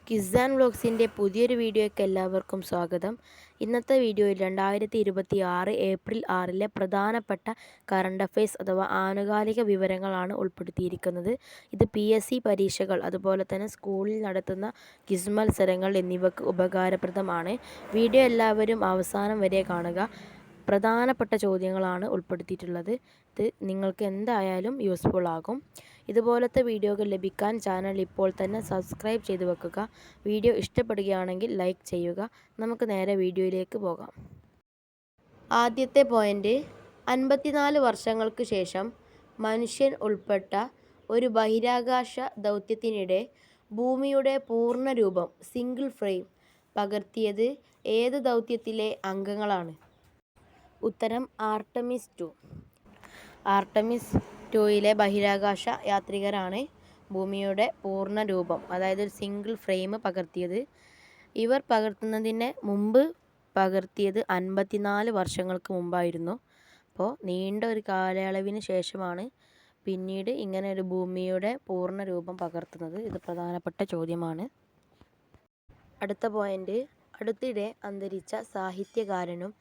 Kiss and വ്ളോഗ്സിൻ്റെ പുതിയൊരു വീഡിയോയ്ക്ക് എല്ലാവർക്കും സ്വാഗതം. ഇന്നത്തെ വീഡിയോയിൽ 2026 ഏപ്രിൽ 6 പ്രധാനപ്പെട്ട കറണ്ട് അഫയേഴ്സ് അഥവാ ആനുകാലിക വിവരങ്ങളാണ് ഉൾപ്പെടുത്തിയിരിക്കുന്നത്. ഇത് PSC പരീക്ഷകൾ അതുപോലെ തന്നെ സ്കൂളിൽ നടത്തുന്ന ക്വിസ് മത്സരങ്ങൾ എന്നിവയ്ക്ക് ഉപകാരപ്രദമാണ്. വീഡിയോ എല്ലാവരും അവസാനം വരെ കാണുക. പ്രധാനപ്പെട്ട ചോദ്യങ്ങളാണ് ഉൾപ്പെടുത്തിയിട്ടുള്ളത്. ഇത് നിങ്ങൾക്ക് എന്തായാലും യൂസ്ഫുൾ ആകും. ഇതുപോലത്തെ വീഡിയോകൾ ലഭിക്കാൻ ചാനൽ ഇപ്പോൾ തന്നെ സബ്സ്ക്രൈബ് ചെയ്തു വെക്കുക. വീഡിയോ ഇഷ്ടപ്പെടുകയാണെങ്കിൽ ലൈക്ക് ചെയ്യുക. നമുക്ക് നേരെ വീഡിയോയിലേക്ക് പോകാം. ആദ്യത്തെ പോയിന്റ്, 54 വർഷങ്ങൾക്ക് ശേഷം മനുഷ്യൻ ഉൾപ്പെട്ട ഒരു ബഹിരാകാശ ദൗത്യത്തിനിടെ ഭൂമിയുടെ പൂർണ്ണരൂപം സിംഗിൾ ഫ്രെയിം പകർത്തിയത് ഏത് ദൗത്യത്തിലെ അംഗങ്ങളാണ്? ഉത്തരം ആർടെമിസ് 2. ആർടെമിസ് 2 ബഹിരാകാശ യാത്രികരാണ് ഭൂമിയുടെ പൂർണ്ണ രൂപം, അതായത് ഒരു സിംഗിൾ ഫ്രെയിം പകർത്തിയത്. ഇവർ പകർത്തുന്നതിന് മുമ്പ് പകർത്തിയത് 54 വർഷങ്ങൾക്ക് മുമ്പായിരുന്നു. അപ്പോൾ നീണ്ട ഒരു കാലയളവിന് ശേഷമാണ് പിന്നീട് ഇങ്ങനെ ഒരു ഭൂമിയുടെ പൂർണ്ണ രൂപം പകർത്തുന്നത്. ഇത് പ്രധാനപ്പെട്ട ചോദ്യമാണ്. അടുത്ത പോയിന്റ്, അടുത്തിടെ അന്തരിച്ച സാഹിത്യകാരനും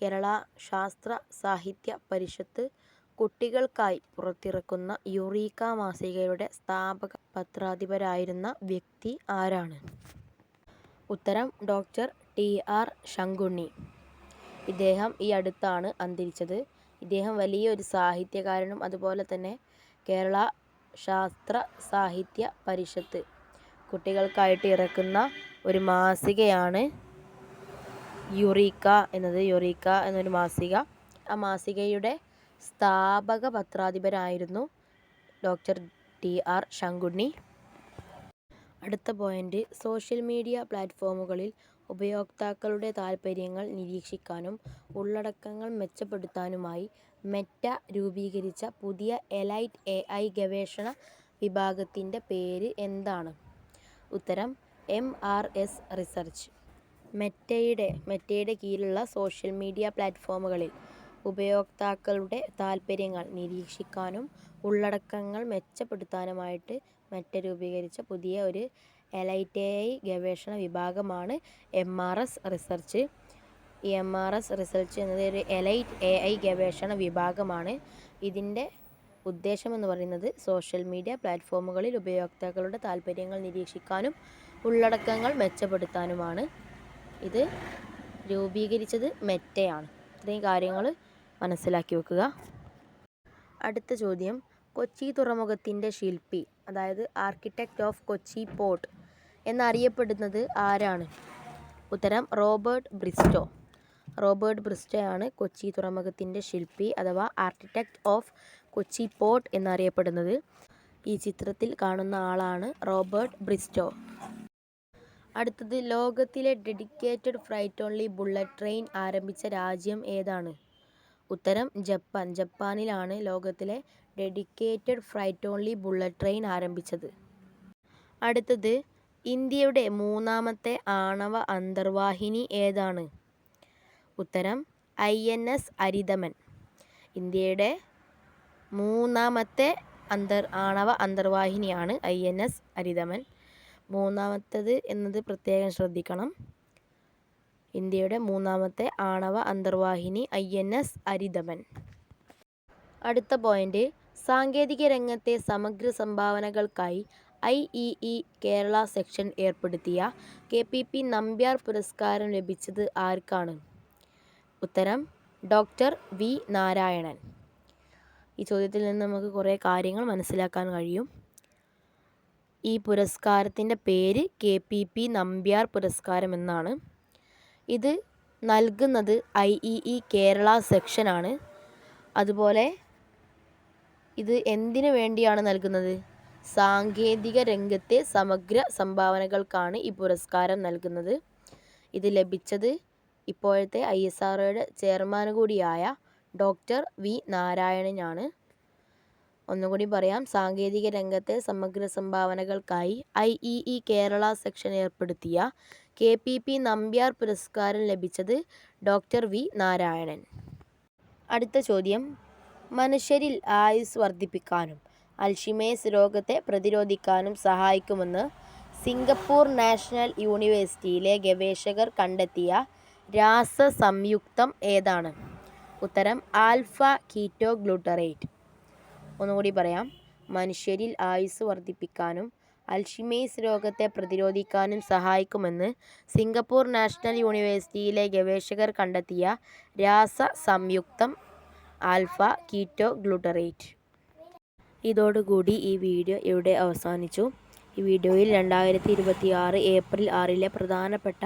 കേരള ശാസ്ത്ര സാഹിത്യ പരിഷത്ത് കുട്ടികൾക്കായി പുറത്തിറക്കുന്ന യുറീക്ക മാസികയുടെ സ്ഥാപക പത്രാധിപരായിരുന്ന വ്യക്തി ആരാണ്? ഉത്തരം ഡോക്ടർ TR ശങ്കുണ്ണി. ഇദ്ദേഹം ഈ അടുത്താണ് അന്തരിച്ചത്. ഇദ്ദേഹം വലിയൊരു സാഹിത്യകാരനും അതുപോലെ തന്നെ കേരള ശാസ്ത്ര സാഹിത്യ പരിഷത്ത് കുട്ടികൾക്കായിട്ട് ഇറക്കുന്ന ഒരു മാസികയാണ് യുറീക്ക എന്നൊരു മാസിക. ആ മാസികയുടെ സ്ഥാപക പത്രാധിപരായിരുന്നു ഡോക്ടർ TR ശങ്കുണ്ണി. അടുത്ത പോയിന്റ്, സോഷ്യൽ മീഡിയ പ്ലാറ്റ്ഫോമുകളിൽ ഉപയോക്താക്കളുടെ താൽപ്പര്യങ്ങൾ നിരീക്ഷിക്കാനും ഉള്ളടക്കങ്ങൾ മെച്ചപ്പെടുത്താനുമായി മെറ്റ രൂപീകരിച്ച പുതിയ എലൈറ്റ് AI ഗവേഷണ വിഭാഗത്തിൻ്റെ പേര് എന്താണ്? ഉത്തരം MRS റിസർച്ച്. മെറ്റയുടെ കീഴിലുള്ള സോഷ്യൽ മീഡിയ പ്ലാറ്റ്ഫോമുകളിൽ ഉപയോക്താക്കളുടെ താൽപ്പര്യങ്ങൾ നിരീക്ഷിക്കാനും ഉള്ളടക്കങ്ങൾ മെച്ചപ്പെടുത്താനുമായിട്ട് മെറ്റ രൂപീകരിച്ച പുതിയ ഒരു എലൈറ്റ് AI ഗവേഷണ വിഭാഗമാണ് MRS റിസർച്ച്. ഈ MRS റിസർച്ച് എന്നത് ഒരു എലൈറ്റ് AI ഗവേഷണ വിഭാഗമാണ്. ഇതിൻ്റെ ഉദ്ദേശമെന്ന് പറയുന്നത് സോഷ്യൽ മീഡിയ പ്ലാറ്റ്ഫോമുകളിൽ ഉപയോക്താക്കളുടെ താൽപ്പര്യങ്ങൾ നിരീക്ഷിക്കാനും ഉള്ളടക്കങ്ങൾ മെച്ചപ്പെടുത്താനുമാണ്. ഇത് രൂപീകരിച്ചത് മെറ്റയാണ്. ഇത്രയും കാര്യങ്ങൾ മനസ്സിലാക്കി വെക്കുക. അടുത്ത ചോദ്യം, കൊച്ചി തുറമുഖത്തിൻ്റെ ശില്പി, അതായത് ആർക്കിടെക്റ്റ് ഓഫ് കൊച്ചി പോർട്ട് എന്നറിയപ്പെടുന്നത് ആരാണ്? ഉത്തരം റോബർട്ട് ബ്രിസ്റ്റോ ആണ് കൊച്ചി തുറമുഖത്തിൻ്റെ ശില്പി അഥവാ ആർക്കിടെക്റ്റ് ഓഫ് കൊച്ചി പോർട്ട് എന്നറിയപ്പെടുന്നത്. ഈ ചിത്രത്തിൽ കാണുന്ന ആളാണ് റോബർട്ട് ബ്രിസ്റ്റോ. അടുത്തത്, ലോകത്തിലെ dedicated flight only bullet train ആരംഭിച്ച രാജ്യം ഏതാണ്? ഉത്തരം ജപ്പാൻ. ജപ്പാനിലാണ് ലോകത്തിലെ dedicated flight only bullet train ആരംഭിച്ചത്. അടുത്തത്, ഇന്ത്യയുടെ മൂന്നാമത്തെ ആണവ അന്തർവാഹിനി ഏതാണ്? ഉത്തരം INS അരിതമൻ. ഇന്ത്യയുടെ മൂന്നാമത്തെ ആണവ അന്തർവാഹിനിയാണ് INS അരിതമൻ. മൂന്നാമത്തേത് എന്നത് പ്രത്യേകം ശ്രദ്ധിക്കണം. ഇന്ത്യയുടെ മൂന്നാമത്തെ ആണവ അന്തർവാഹിനി INS അരിതമൻ. അടുത്ത പോയിന്റ്, സാങ്കേതിക രംഗത്തെ സമഗ്ര സംഭാവനകൾക്കായി IEE കേരള സെക്ഷൻ ഏർപ്പെടുത്തിയ KPP നമ്പ്യാർ പുരസ്കാരം ലഭിച്ചത് ആർക്കാണ്? ഉത്തരം ഡോക്ടർ V നാരായണൻ. ഈ ചോദ്യത്തിൽ നിന്ന് നമുക്ക് കുറേ കാര്യങ്ങൾ മനസ്സിലാക്കാൻ കഴിയും. ഈ പുരസ്കാരത്തിൻ്റെ പേര് KPP നമ്പ്യാർ പുരസ്കാരം എന്നാണ്. ഇത് നൽകുന്നത് IEE കേരള സെക്ഷനാണ്. അതുപോലെ ഇത് എന്തിനു വേണ്ടിയാണ് നൽകുന്നത്? സാങ്കേതിക രംഗത്തെ സമഗ്ര സംഭാവനകൾക്കാണ് ഈ പുരസ്കാരം നൽകുന്നത്. ഇത് ലഭിച്ചത് ഇപ്പോഴത്തെ ISROയുടെ ചെയർമാൻ കൂടിയായ ഡോക്ടർ V നാരായണനാണ്. ഒന്നുകൂടി പറയാം, സാങ്കേതിക രംഗത്തെ സമഗ്ര സംഭാവനകൾക്കായി IEE കേരള സെക്ഷൻ ഏർപ്പെടുത്തിയ KPP നമ്പ്യാർ പുരസ്കാരം ലഭിച്ചത് ഡോക്ടർ V നാരായണൻ. അടുത്ത ചോദ്യം, മനുഷ്യരിൽ ആയുസ് വർദ്ധിപ്പിക്കാനും അൽഷിമേഴ്സ് രോഗത്തെ പ്രതിരോധിക്കാനും സഹായിക്കുമെന്ന് സിംഗപ്പൂർ നാഷണൽ യൂണിവേഴ്സിറ്റിയിലെ ഗവേഷകർ കണ്ടെത്തിയ രാസസംയുക്തം ഏതാണ്? ഉത്തരം ആൽഫ കീറ്റോഗ്ലൂട്ടറേറ്റ്. ഒന്നുകൂടി പറയാം. മനുഷ്യരിൽ ആയുസ് വർദ്ധിപ്പിക്കാനും അൽഷിമേഴ്സ് രോഗത്തെ പ്രതിരോധിക്കാനും സഹായിക്കുമെന്ന് സിംഗപ്പൂർ നാഷണൽ യൂണിവേഴ്സിറ്റിയിലെ ഗവേഷകർ കണ്ടെത്തിയ രാസസംയുക്തം ആൽഫ കീറ്റോഗ്ലൂട്ടറേറ്റ്. ഇതോടുകൂടി ഈ വീഡിയോ ഇവിടെ അവസാനിച്ചു. ഈ വീഡിയോയിൽ 2026 ഏപ്രിൽ 6 പ്രധാനപ്പെട്ട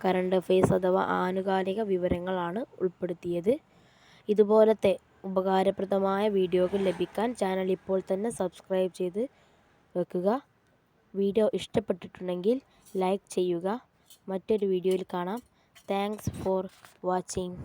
കറണ്ട് അഫയേഴ്സ് അഥവാ ആനുകാലിക വിവരങ്ങളാണ് ഉൾപ്പെടുത്തിയത്. ഇതുപോലത്തെ ഉപകാരപ്രദമായ വീഡിയോകൾ ലഭിക്കാൻ ചാനൽ ഇപ്പോൾ തന്നെ സബ്സ്ക്രൈബ് ചെയ്ത് വെക്കുക. വീഡിയോ ഇഷ്ടപ്പെട്ടിട്ടുണ്ടെങ്കിൽ ലൈക്ക് ചെയ്യുക. മറ്റൊരു വീഡിയോയിൽ കാണാം. Thanks for watching.